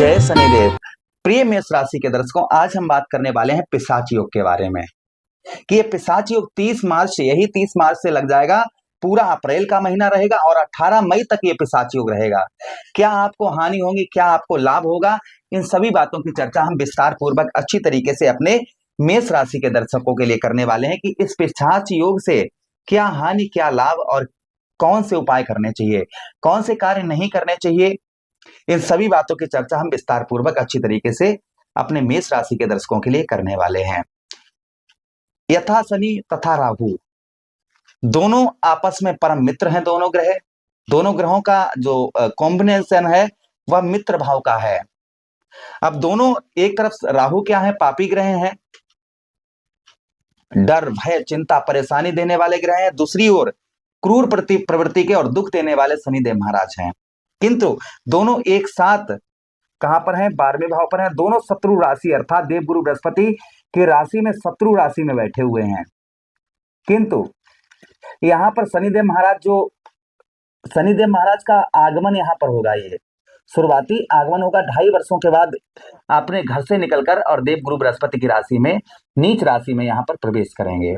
जय शनिदेव। प्रिय मेष राशि के दर्शकों, आज हम बात करने वाले हैं पिशाच योग के बारे में कि ये पिशाच योग 30 मार्च से, यही 30 मार्च से लग जाएगा, पूरा अप्रैल का महीना रहेगा और 18 मई तक ये पिशाच योग रहेगा। क्या आपको हानि होगी, क्या आपको लाभ होगा, इन सभी बातों की चर्चा हम विस्तार पूर्वक अच्छी तरीके से अपने मेष राशि के दर्शकों के लिए करने वाले हैं कि इस पिशाच योग से क्या हानि, क्या लाभ और कौन से उपाय करने चाहिए, कौन से कार्य नहीं करने चाहिए। इन सभी बातों की चर्चा हम विस्तार पूर्वक अच्छी तरीके से अपने मेष राशि के दर्शकों के लिए करने वाले हैं। यथा शनि तथा राहु दोनों आपस में परम मित्र हैं। दोनों ग्रहों का जो कॉम्बिनेशन है वह मित्र भाव का है। अब दोनों, एक तरफ राहु क्या है, पापी ग्रह हैं, डर भय चिंता परेशानी देने वाले ग्रह हैं। दूसरी ओर क्रूर प्रवृत्ति के और दुख देने वाले शनिदेव महाराज हैं। किंतु दोनों एक साथ कहां पर हैं, 12वें भाव पर हैं। दोनों शत्रु राशि अर्थात देवगुरु बृहस्पति की राशि में शत्रु राशि में बैठे हुए हैं। किंतु यहां पर शनिदेव महाराज का आगमन यहां पर होगा। ये शुरुआती आगमन होगा 2.5 वर्षों के बाद अपने घर से निकलकर और देवगुरु बृहस्पति की राशि में, नीच राशि में यहां पर प्रवेश करेंगे।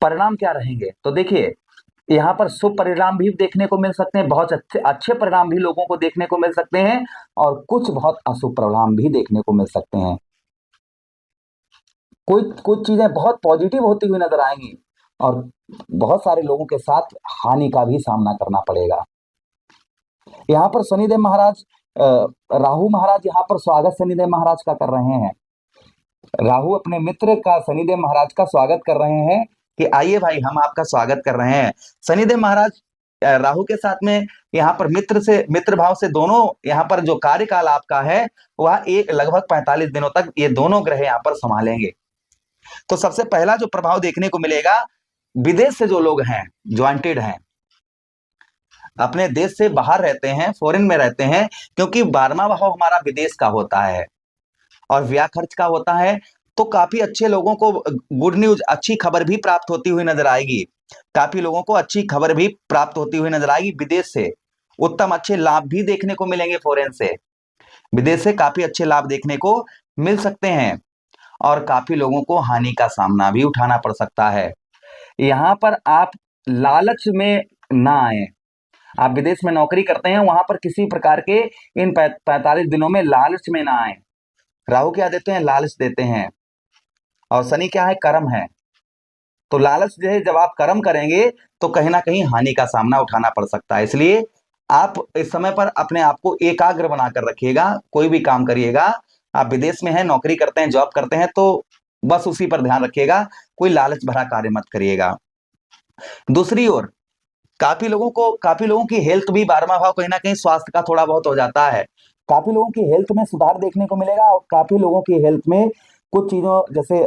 परिणाम क्या रहेंगे तो देखिए, यहाँ पर शुभ परिणाम भी देखने को मिल सकते हैं, बहुत अच्छे परिणाम भी लोगों को देखने को मिल सकते हैं और कुछ बहुत अशुभ परिणाम भी देखने को मिल सकते हैं। कुछ चीजें बहुत पॉजिटिव होती हुई नजर आएंगी और बहुत सारे लोगों के साथ हानि का भी सामना करना पड़ेगा। यहाँ पर शनिदेव महाराज, राहु महाराज यहाँ पर स्वागत शनिदेव महाराज का कर रहे हैं। राहु अपने मित्र का शनिदेव महाराज का स्वागत कर रहे हैं कि आइए भाई, हम आपका स्वागत कर रहे हैं। शनिदेव महाराज राहु के साथ में यहाँ पर मित्र भाव से दोनों यहाँ पर जो कार्यकाल आपका है वह एक लगभग 45 दिनों तक ये दोनों ग्रह यहाँ पर संभालेंगे। तो सबसे पहला जो प्रभाव देखने को मिलेगा, विदेश से जो लोग हैं, ज्वाइंटेड हैं, अपने देश से बाहर रहते हैं, फॉरेन में रहते हैं, क्योंकि 12वां भाव हमारा विदेश का होता है और व्यय खर्च का होता है, तो काफी अच्छे लोगों को गुड न्यूज, अच्छी खबर भी प्राप्त होती हुई नजर आएगी। काफी लोगों को अच्छी खबर भी प्राप्त होती हुई नजर आएगी। विदेश से उत्तम अच्छे लाभ भी देखने को मिलेंगे। फॉरेन से, विदेश से काफी अच्छे लाभ देखने को मिल सकते हैं और काफी लोगों को हानि का सामना भी उठाना पड़ सकता है। यहाँ पर आप लालच में ना आए। आप विदेश में नौकरी करते हैं, वहां पर किसी प्रकार के इन 45 दिनों में लालच में ना आए। राहु क्या देते हैं, लालच देते हैं, और शनि क्या है, कर्म है। तो लालच जो है, जब आप कर्म करेंगे तो कहीं ना कहीं हानि का सामना उठाना पड़ सकता है। इसलिए आप इस समय पर अपने आप को एकाग्र बनाकर रखिएगा। कोई भी काम करिएगा, आप विदेश में हैं, नौकरी करते हैं, जॉब करते हैं, तो बस उसी पर ध्यान रखिएगा, कोई लालच भरा कार्य मत करिएगा। दूसरी ओर काफी लोगों की हेल्थ भी, 12वां भाव कहीं ना कहीं स्वास्थ्य का थोड़ा बहुत हो जाता है। काफी लोगों की हेल्थ में सुधार देखने को मिलेगा और काफी लोगों की हेल्थ में कुछ चीजों जैसे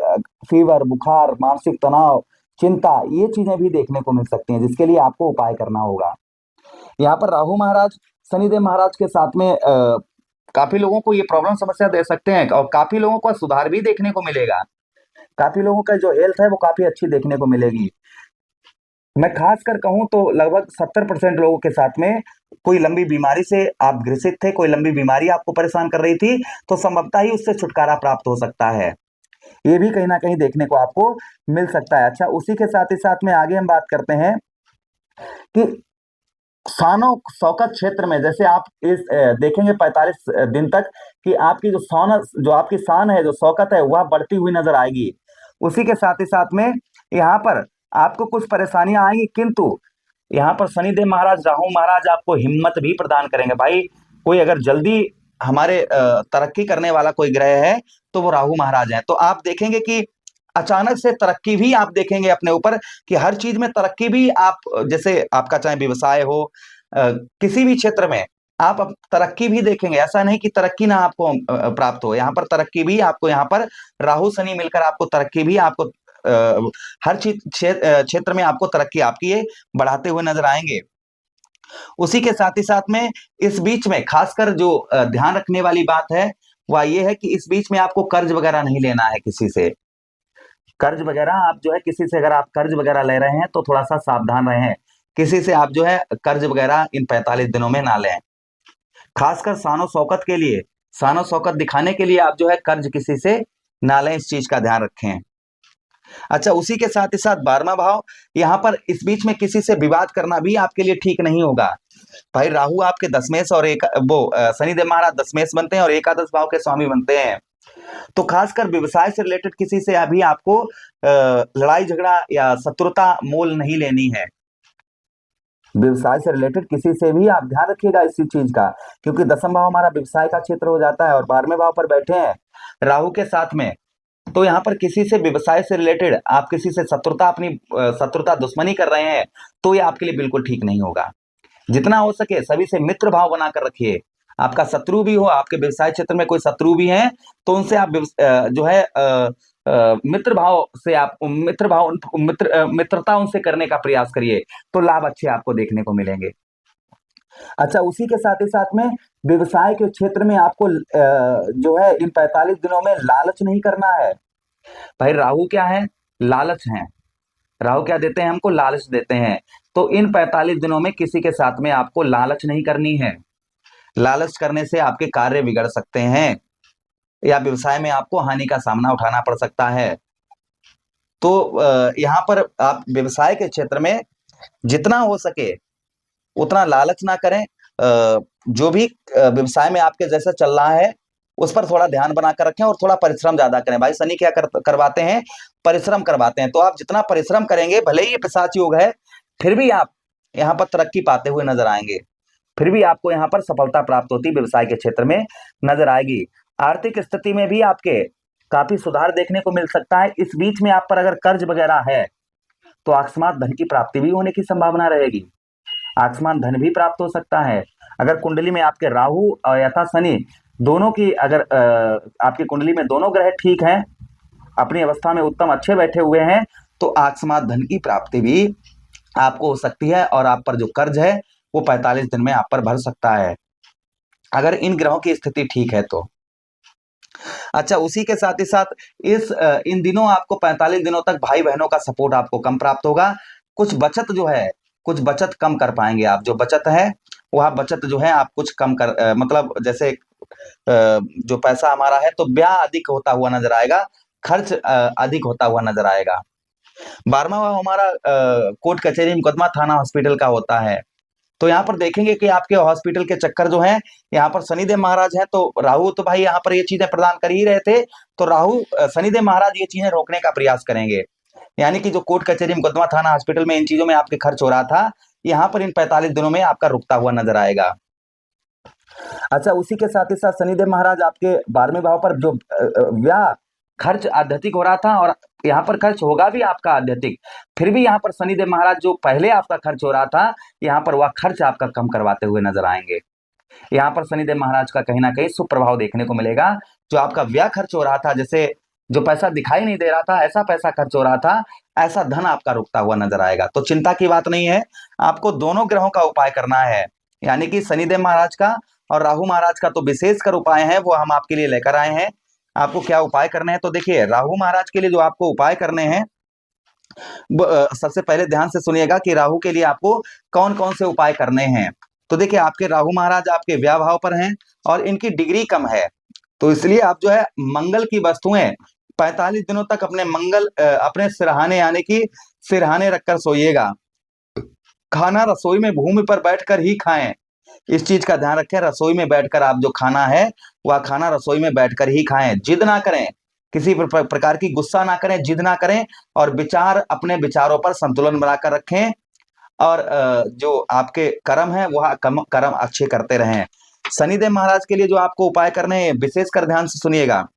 फीवर, बुखार, मानसिक तनाव, चिंता, ये चीजें भी देखने को मिल सकती हैं, जिसके लिए आपको उपाय करना होगा। यहाँ पर राहु महाराज शनिदेव महाराज के साथ में काफी लोगों को ये प्रॉब्लम समस्या दे सकते हैं और काफी लोगों का सुधार भी देखने को मिलेगा। काफी लोगों का जो हेल्थ है वो काफी अच्छी देखने को मिलेगी। मैं खास कर कहूं तो लगभग 70% लोगों के साथ में कोई लंबी बीमारी से आप ग्रसित थे, कोई लंबी बीमारी आपको परेशान कर रही थी, तो संभवतः ही उससे छुटकारा प्राप्त हो सकता है। ये भी कहीं ना कहीं देखने को आपको मिल सकता है। अच्छा, उसी के साथ ही साथ में आगे हम बात करते हैं कि शानो शौकत क्षेत्र में, जैसे आप इस देखेंगे 45 दिन तक कि आपकी जो आपकी शान है, जो शौकत है, वह बढ़ती हुई नजर आएगी। उसी के साथ ही साथ में यहाँ पर आपको कुछ परेशानियां आएंगी, किंतु यहाँ पर शनिदेव महाराज, राहु महाराज आपको हिम्मत भी प्रदान करेंगे। भाई, कोई अगर जल्दी हमारे तरक्की करने वाला कोई ग्रह है तो वो राहु महाराज है। तो आप देखेंगे कि अचानक से तरक्की भी आप देखेंगे अपने ऊपर, कि हर चीज में तरक्की भी आप, जैसे आपका चाहे व्यवसाय हो, किसी भी क्षेत्र में आप तरक्की भी देखेंगे। ऐसा नहीं कि तरक्की ना आपको प्राप्त हो, यहाँ पर तरक्की भी आपको, यहाँ पर राहु शनि मिलकर आपको तरक्की भी, आपको हर क्षेत्र में आपको तरक्की आपकी ये बढ़ाते हुए नजर आएंगे। उसी के साथ ही साथ में इस बीच में खासकर जो ध्यान रखने वाली बात है वह ये है कि इस बीच में आपको कर्ज वगैरह नहीं लेना है किसी से। कर्ज वगैरह आप जो है, किसी से अगर आप कर्ज वगैरह ले रहे हैं तो थोड़ा सा सावधान रहें। किसी से आप जो है कर्ज वगैरह इन 45 दिनों में ना लें। खासकर शानो शौकत के लिए, शानो शौकत दिखाने के लिए आप जो है कर्ज किसी से ना लें, इस चीज का ध्यान रखें। अच्छा, उसी के साथ ही साथ 12वां भाव, यहाँ पर इस बीच में किसी से विवाद करना भी आपके लिए ठीक नहीं होगा। भाई राहु आपके दशमेश और शनिदेव महाराज दशमेश बनते हैं और एकादश भाव के स्वामी बनते हैं। तो खासकर व्यवसाय से रिलेटेड किसी से अभी आपको लड़ाई झगड़ा या शत्रुता मोल नहीं लेनी है। व्यवसाय से रिलेटेड किसी से भी आप ध्यान रखिएगा इसी चीज का, क्योंकि दसम भाव हमारा व्यवसाय का क्षेत्र हो जाता है और 12वें भाव पर बैठे हैं राहु के साथ में। तो यहाँ पर किसी से व्यवसाय से रिलेटेड आप किसी से शत्रुता दुश्मनी कर रहे हैं, तो ये आपके लिए बिल्कुल ठीक नहीं होगा। जितना हो सके सभी से मित्र भाव बनाकर रखिए। आपका शत्रु भी हो, आपके व्यवसाय क्षेत्र में कोई शत्रु भी हैं, तो उनसे आप जो है मित्रता उनसे करने का प्रयास करिए, तो लाभ अच्छे आपको देखने को मिलेंगे। अच्छा, उसी के साथ ही साथ में व्यवसाय के क्षेत्र में आपको जो है इन 45 दिनों में लालच नहीं करना है। भाई राहु क्या है? लालच है। राहु क्या देते हैं हमको? लालच देते हैं। तो इन 45 दिनों में किसी के साथ में आपको लालच नहीं करनी है। लालच करने से आपके कार्य बिगड़ सकते हैं या व्यवसाय में आपको हानि का सामना उठाना पड़ सकता है। तो यहाँ पर आप व्यवसाय के क्षेत्र में जितना हो सके उतना लालच ना करें। जो भी व्यवसाय में आपके जैसा चल रहा है उस पर थोड़ा ध्यान बनाकर रखें और थोड़ा परिश्रम ज्यादा करें। भाई शनि क्या करवाते हैं? परिश्रम करवाते हैं। तो आप जितना परिश्रम करेंगे, भले ही ये पिशाच योग है, फिर भी आप यहाँ पर तरक्की पाते हुए नजर आएंगे, फिर भी आपको यहाँ पर सफलता प्राप्त होती व्यवसाय के क्षेत्र में नजर आएगी। आर्थिक स्थिति में भी आपके काफी सुधार देखने को मिल सकता है। इस बीच में आप पर अगर कर्ज वगैरह है तो अकस्मात धन की प्राप्ति भी होने की संभावना रहेगी। अकस्मात धन भी प्राप्त हो सकता है। अगर कुंडली में आपके राहु यथा शनि दोनों की, अगर आपकी कुंडली में दोनों ग्रह ठीक हैं, अपनी अवस्था में उत्तम अच्छे बैठे हुए हैं, तो अकस्मात धन की प्राप्ति भी आपको हो सकती है और आप पर जो कर्ज है वो 45 दिन में आप पर भर सकता है, अगर इन ग्रहों की स्थिति ठीक है तो। अच्छा, उसी के साथ ही साथ इन दिनों आपको 45 दिनों तक भाई बहनों का सपोर्ट आपको कम प्राप्त होगा। कुछ बचत कम कर पाएंगे आप। जो बचत है वह बचत जो है आप कुछ कम कर मतलब जैसे जो पैसा हमारा है तो ब्याह अधिक होता हुआ नजर आएगा, खर्च अधिक होता हुआ नजर आएगा। 12वां भाव हमारा कोर्ट कचहरी मुकदमा थाना हॉस्पिटल का होता है। तो यहाँ पर देखेंगे कि आपके हॉस्पिटल के चक्कर जो हैं, यहाँ पर शनिदेव महाराज हैं, तो राहु तो भाई यहाँ पर ये चीजें प्रदान कर ही रहे थे, तो राहु शनिदेव महाराज ये चीजें रोकने का प्रयास करेंगे। यानी कि जो कोर्ट कचहरी मुकदमा थाना हॉस्पिटल में इन चीजों में आपके खर्च हो रहा था, यहाँ पर इन 45 दिनों में आपका रुकता हुआ नजर आएगा। अच्छा, उसी के साथ ही साथ शनिदेव महाराज आपके 12वें भाव पर जो व्याह खर्च अत्यधिक हो रहा था, और यहाँ पर खर्च होगा भी आपका अत्यधिक, फिर भी यहाँ पर शनिदेव महाराज जो पहले आपका खर्च हो रहा था, यहाँ पर वह खर्च आपका कम करवाते हुए नजर आएंगे। यहाँ पर शनिदेव महाराज का कहीं ना कहीं सुप्रभाव देखने को मिलेगा। जो आपका व्यय खर्च हो रहा था, जैसे जो पैसा दिखाई नहीं दे रहा था ऐसा पैसा खर्च हो रहा था, ऐसा धन आपका रुकता हुआ नजर आएगा। तो चिंता की बात नहीं है, आपको दोनों ग्रहों का उपाय करना है, यानी कि शनिदेव महाराज का और राहु महाराज का तो विशेष कर उपाय है, वो हम आपके लिए लेकर आए हैं। आपको क्या उपाय करने हैं? तो देखिए, राहु महाराज के लिए जो आपको उपाय करने हैं, सबसे पहले ध्यान से सुनिएगा कि राहु के लिए आपको कौन कौन से उपाय करने हैं। तो देखिए, आपके राहु महाराज आपके व्यय भाव पर हैं और इनकी डिग्री कम है, तो इसलिए आप जो है मंगल की वस्तुएं 45 दिनों तक अपने सिरहाने, यानी कि सिरहाने रखकर सोइएगा। खाना रसोई में भूमि पर बैठकर ही खाएं, इस चीज का ध्यान रखें। रसोई में बैठकर आप जो खाना है वह खाना रसोई में बैठकर ही खाएं। जिद ना करें, किसी प्रकार की गुस्सा ना करें, जिद ना करें, और अपने विचारों पर संतुलन बनाकर रखें, और जो आपके कर्म है वह कर्म अच्छे करते रहें। शनिदेव महाराज के लिए जो आपको उपाय करने हैं, विशेषकर ध्यान से सुनिएगा।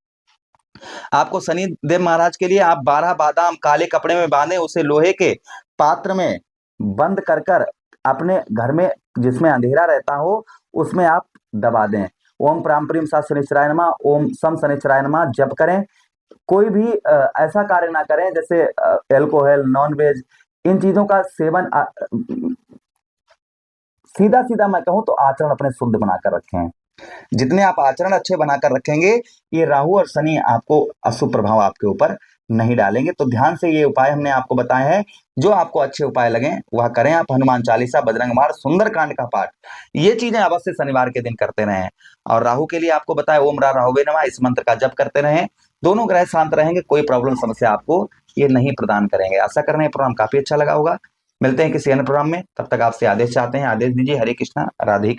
आपको शनिदेव महाराज के लिए आप 12 बादाम काले कपड़े में बांधे, उसे लोहे के पात्र में बंद कर अपने घर में जिसमें अंधेरा रहता हो उसमें आप दबा दें। ओम प्राम प्रीम सा शनिश्चराय नमः, ओम सम शनिश्चराय नमः जप करें। कोई भी ऐसा कार्य ना करें जैसे एल्कोहल, नॉन वेज, इन चीजों का सेवन, सीधा सीधा मैं कहूं तो आचरण अपने शुद्ध बनाकर रखें। जितने आप आचरण अच्छे बनाकर रखेंगे, ये राहु और शनि आपको अशुभ प्रभाव आपके ऊपर नहीं डालेंगे। तो ध्यान से ये उपाय हमने आपको बताए हैं, जो आपको अच्छे उपाय लगे वह करें आप। हनुमान चालीसा, बजरंग बाण, सुंदरकांड का पाठ, ये चीजें अवश्य शनिवार के दिन करते रहें। और राहु के लिए आपको बताया ओम रा राहुवे नमः, इस मंत्र का जप करते रहें। दोनों ग्रह शांत रहेंगे, कोई प्रॉब्लम समस्या आपको ये नहीं प्रदान करेंगे। आशा कर रहे हैं प्रोग्राम काफी अच्छा लगा होगा। मिलते हैं किसी अन्य प्रोग्राम में, तब तक आपसे आदेश चाहते हैं, आदेश दीजिए। हरे कृष्णा, राधे।